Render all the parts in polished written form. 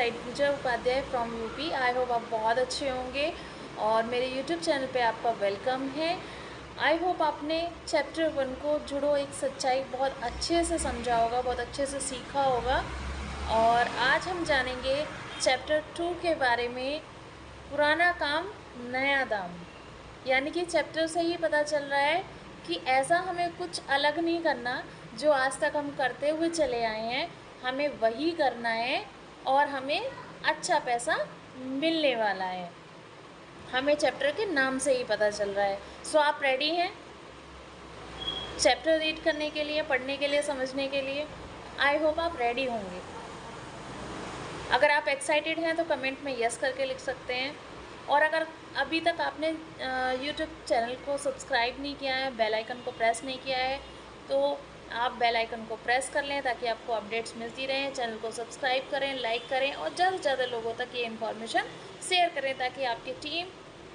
Side Puja Upadhyay from UP. I hope आप बहुत अच्छे होंगे और मेरे यूट्यूब चैनल पे आपका वेलकम है। आई होप आपने चैप्टर 1 को जुड़ो एक सच्चाई बहुत अच्छे से समझा होगा, बहुत अच्छे से सीखा होगा। और आज हम जानेंगे चैप्टर 2 के बारे में, पुराना काम नया दाम। यानी कि चैप्टर से ही पता चल रहा है कि ऐसा हमें कुछ अलग नहीं करना, जो आज तक हम करते हुए चले आए हैं हमें वही करना है और हमें अच्छा पैसा मिलने वाला है। हमें चैप्टर के नाम से ही पता चल रहा है। सो आप रेडी हैं चैप्टर रीड करने के लिए, पढ़ने के लिए, समझने के लिए? आई होप आप रेडी होंगे। अगर आप एक्साइटेड हैं तो कमेंट में यस करके लिख सकते हैं। और अगर अभी तक आपने यूट्यूब चैनल को सब्सक्राइब नहीं किया है, बेल आइकन को प्रेस नहीं किया है, तो आप बेल आइकन को प्रेस कर लें ताकि आपको अपडेट्स मिलती रहें। चैनल को सब्सक्राइब करें, लाइक करें और ज़्यादा से ज़्यादा लोगों तक ये इन्फॉर्मेशन शेयर करें ताकि आपकी टीम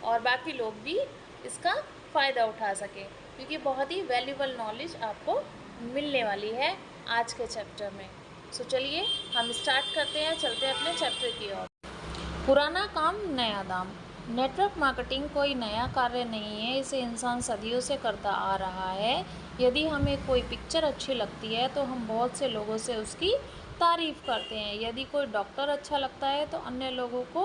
और बाकी लोग भी इसका फ़ायदा उठा सकें, क्योंकि बहुत ही वैल्यूबल नॉलेज आपको मिलने वाली है आज के चैप्टर में। सो चलिए हम स्टार्ट करते हैं, चलते हैं अपने चैप्टर की ओर। पुराना काम नया दाम। नेटवर्क मार्केटिंग कोई नया कार्य नहीं है, इसे इंसान सदियों से करता आ रहा है। यदि हमें कोई पिक्चर अच्छी लगती है तो हम बहुत से लोगों से उसकी तारीफ़ करते हैं। यदि कोई डॉक्टर अच्छा लगता है तो अन्य लोगों को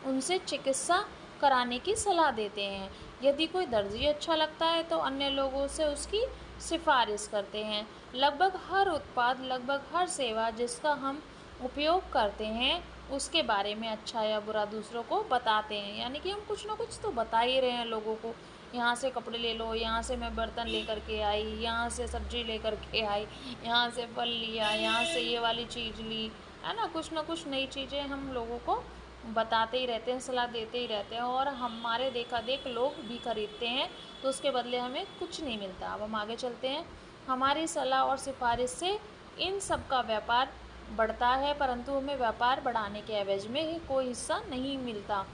उनसे चिकित्सा कराने की सलाह देते हैं। यदि कोई दर्जी अच्छा लगता है तो अन्य लोगों से उसकी सिफारिश करते हैं। लगभग हर उत्पाद, लगभग हर सेवा जिसका हम उपयोग करते हैं उसके बारे में अच्छा या बुरा दूसरों को बताते हैं। यानी कि हम कुछ ना कुछ तो बता ही रहे हैं लोगों को। यहाँ से कपड़े ले लो, यहाँ से मैं बर्तन लेकर के आई, यहाँ से सब्जी लेकर के आई, यहाँ से फल लिया, यहाँ से ये वाली चीज़ ली, है ना। कुछ ना कुछ नई चीज़ें हम लोगों को बताते ही रहते हैं, सलाह देते ही रहते हैं और हमारे देखा देख लोग भी खरीदते हैं, तो उसके बदले हमें कुछ नहीं मिलता। अब हम आगे चलते हैं। हमारी सलाह और सिफारिश से इन सब का व्यापार बढ़ता है, परंतु हमें व्यापार बढ़ाने के एवज में कोई हिस्सा नहीं मिलता।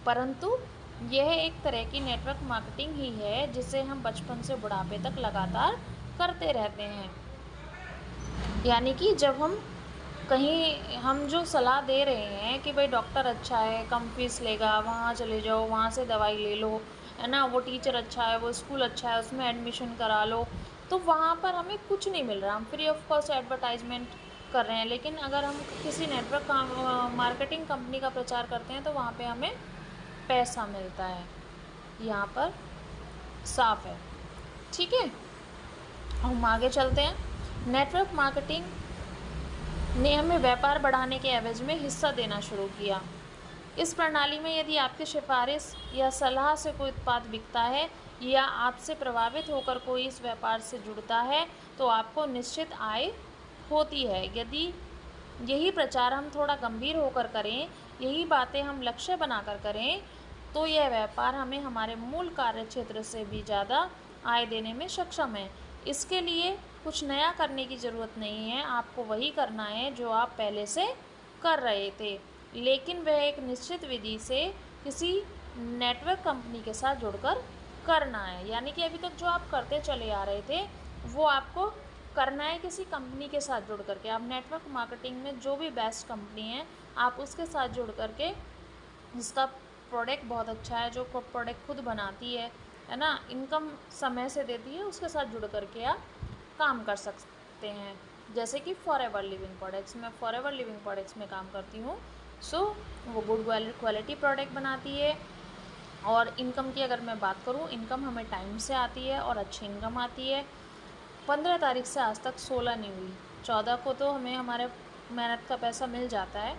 परंतु यह एक तरह की नेटवर्क मार्केटिंग ही है जिसे हम बचपन से बुढ़ापे तक लगातार करते रहते हैं। यानी कि जब हम कहीं, हम जो सलाह दे रहे हैं कि भाई डॉक्टर अच्छा है, कम फीस लेगा, वहाँ चले जाओ, वहाँ से दवाई ले लो, है ना, वो टीचर अच्छा है, वो स्कूल अच्छा है, उसमें एडमिशन करा लो, तो वहाँ पर हमें कुछ नहीं मिल रहा। हम फ्री ऑफ कॉस्ट एडवर्टाइजमेंट कर रहे हैं। लेकिन अगर हम किसी नेटवर्क मार्केटिंग कंपनी का प्रचार करते हैं तो वहाँ पे हमें पैसा मिलता है। यहाँ पर साफ है, ठीक है। हम आगे चलते हैं। नेटवर्क मार्केटिंग ने हमें व्यापार बढ़ाने के एवज में हिस्सा देना शुरू किया। इस प्रणाली में यदि आपकी सिफारिश या सलाह से कोई उत्पाद बिकता है या आपसे प्रभावित होकर कोई इस व्यापार से जुड़ता है तो आपको निश्चित आय होती है। यदि यही प्रचार हम थोड़ा गंभीर होकर करें, यही बातें हम लक्ष्य बनाकर करें, तो यह व्यापार हमें हमारे मूल कार्य क्षेत्र से भी ज़्यादा आय देने में सक्षम है। इसके लिए कुछ नया करने की ज़रूरत नहीं है, आपको वही करना है जो आप पहले से कर रहे थे, लेकिन वह एक निश्चित विधि से किसी नेटवर्क कंपनी के साथ जुड़कर करना है। यानी कि अभी तक जो आप करते चले आ रहे थे वो आपको करना है किसी कंपनी के साथ जुड़ करके। आप नेटवर्क मार्केटिंग में जो भी बेस्ट कंपनी है आप उसके साथ जुड़ करके, जिसका प्रोडक्ट बहुत अच्छा है, जो प्रोडक्ट खुद बनाती है ना, इनकम समय से देती है, उसके साथ जुड़ करके आप काम कर सकते हैं। जैसे कि फॉरएवर लिविंग प्रोडक्ट्स, मैं फॉरएवर लिविंग प्रोडक्ट्स में काम करती हूँ। सो वो गुड क्वालिटी प्रोडक्ट बनाती है। और इनकम की अगर मैं बात करूँ, इनकम हमें टाइम से आती है और अच्छी इनकम आती है। 15 तारीख से आज तक 16 नहीं हुई, 14 को तो हमें हमारे मेहनत का पैसा मिल जाता है।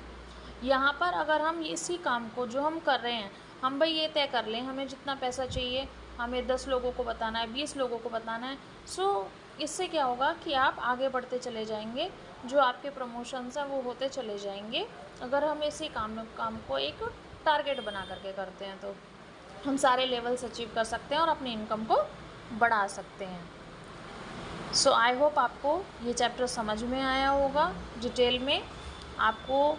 यहाँ पर अगर हम इसी काम को जो हम कर रहे हैं, हम भाई ये तय कर लें हमें जितना पैसा चाहिए, हमें 10 लोगों को बताना है, 20 लोगों को बताना है। सो इससे क्या होगा कि आप आगे बढ़ते चले जाएंगे, जो आपके प्रमोशंस हैं वो होते चले जाएंगे। अगर हम इसी काम को एक टारगेट बना करके करते हैं तो हम सारे लेवल्स अचीव कर सकते हैं और अपनी इनकम को बढ़ा सकते हैं। सो आई होप आपको ये चैप्टर समझ में आया होगा डिटेल में। आपको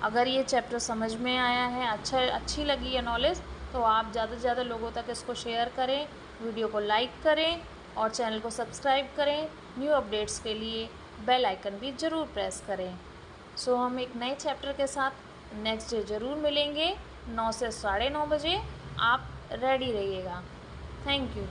अगर ये चैप्टर समझ में आया है, अच्छी लगी है नॉलेज, तो आप ज़्यादा से ज़्यादा लोगों तक इसको शेयर करें, वीडियो को लाइक करें और चैनल को सब्सक्राइब करें। न्यू अपडेट्स के लिए बेल आइकन भी ज़रूर प्रेस करें। सो हम एक नए चैप्टर के साथ नेक्स्ट डे ज़रूर मिलेंगे 9 से 9:30 बजे। आप रेडी रहिएगा। Thank you.